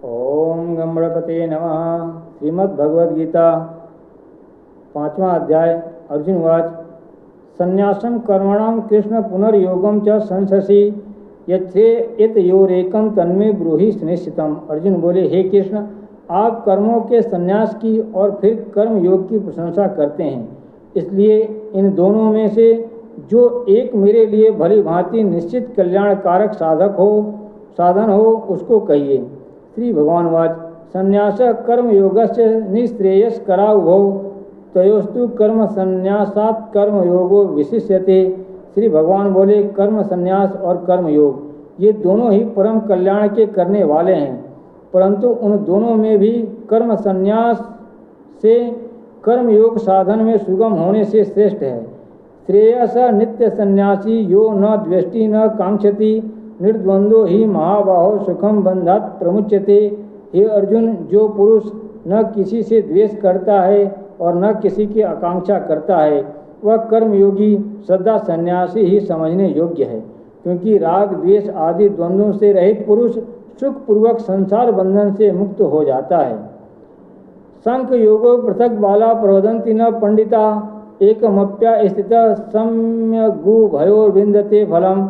ओम गणपते नमः। श्रीमद्भगवद्गीता 5वां अध्याय। अर्जुन उवाच संन्यासं कर्मणां कृष्ण पुनर्योगं च संशसि यत्योरेकं तन्मे ब्रूहि सुनिश्चितम्। अर्जुन बोले, हे कृष्ण, आप कर्मों के संन्यास की और फिर कर्म योग की प्रशंसा करते हैं, इसलिए इन दोनों में से जो एक मेरे लिए भली भांति निश्चित कल्याणकारक साधन हो उसको कहिए। श्री भगवान वाच संन्यास कर्म योगस्य निःश्रेयस्करा उभौ तयोस्तु कर्म संन्यासात् कर्म योगो विशिष्यते। श्री भगवान बोले, कर्म संन्यास और कर्म योग ये दोनों ही परम कल्याण के करने वाले हैं, परंतु उन दोनों में भी कर्म संन्यास से कर्म योग साधन में सुगम होने से श्रेष्ठ है। श्रेयस नित्य संन्यासी यो न द्वेष्टि न कांक्षति निर्द्वंद्वो ही महाबाहो सुखम बंधात् प्रमुच्यते। हे अर्जुन, जो पुरुष न किसी से द्वेष करता है और न किसी की आकांक्षा करता है, वह कर्मयोगी सदा सन्यासी ही समझने योग्य है, क्योंकि राग द्वेष आदि द्वंद्वों से रहित पुरुष सुखपूर्वक संसार बंधन से मुक्त हो जाता है। संख योगो पृथक बाला प्रवदंति न पंडिता एकमप्या स्थित सम्यगु भयो विंदते फलम।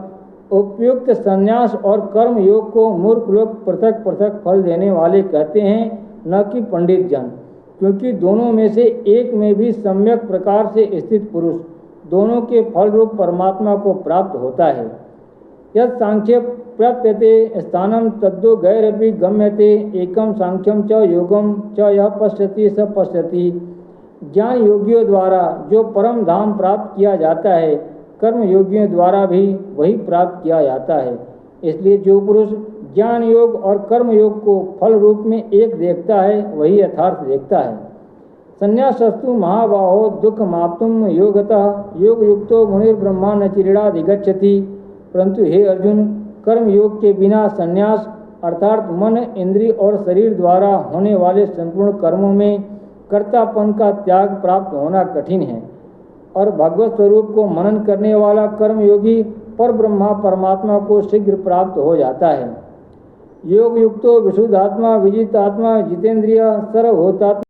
उपयुक्त संन्यास और कर्म योग को मूर्ख लोग पृथक पृथक फल देने वाले कहते हैं, न कि पंडित जन, क्योंकि दोनों में से एक में भी सम्यक प्रकार से स्थित पुरुष दोनों के फल रूप परमात्मा को प्राप्त होता है। यद सांख्य प्राप्यते स्थानम तद्दो गैरपि गम्यते एकम सांख्यम च योगम च यह पश्यति स पश्यति। ज्ञान योगियों द्वारा जो परम धाम प्राप्त किया जाता है, कर्म योगियों द्वारा भी वही प्राप्त किया जाता है। इसलिए जो पुरुष ज्ञान योग और कर्म योग को फल रूप में एक देखता है, वही यथार्थ देखता है। संन्यासस्तु महाबाहो दुख माप्तुम योगतः योग युक्तो मुनिर्ब्रह्मा न चिरेणाधिगच्छति। परंतु हे अर्जुन, कर्म योग के बिना संन्यास अर्थात मन इंद्रिय और शरीर द्वारा होने वाले संपूर्ण कर्मों में कर्तापन का त्याग प्राप्त होना कठिन है, और भगवत स्वरूप को मनन करने वाला कर्मयोगी पर ब्रह्मा परमात्मा को शीघ्र प्राप्त हो जाता है। योग युक्तो विशुद्धात्मा विजितात्मा जितेंद्रिय सर्वभूतात्मा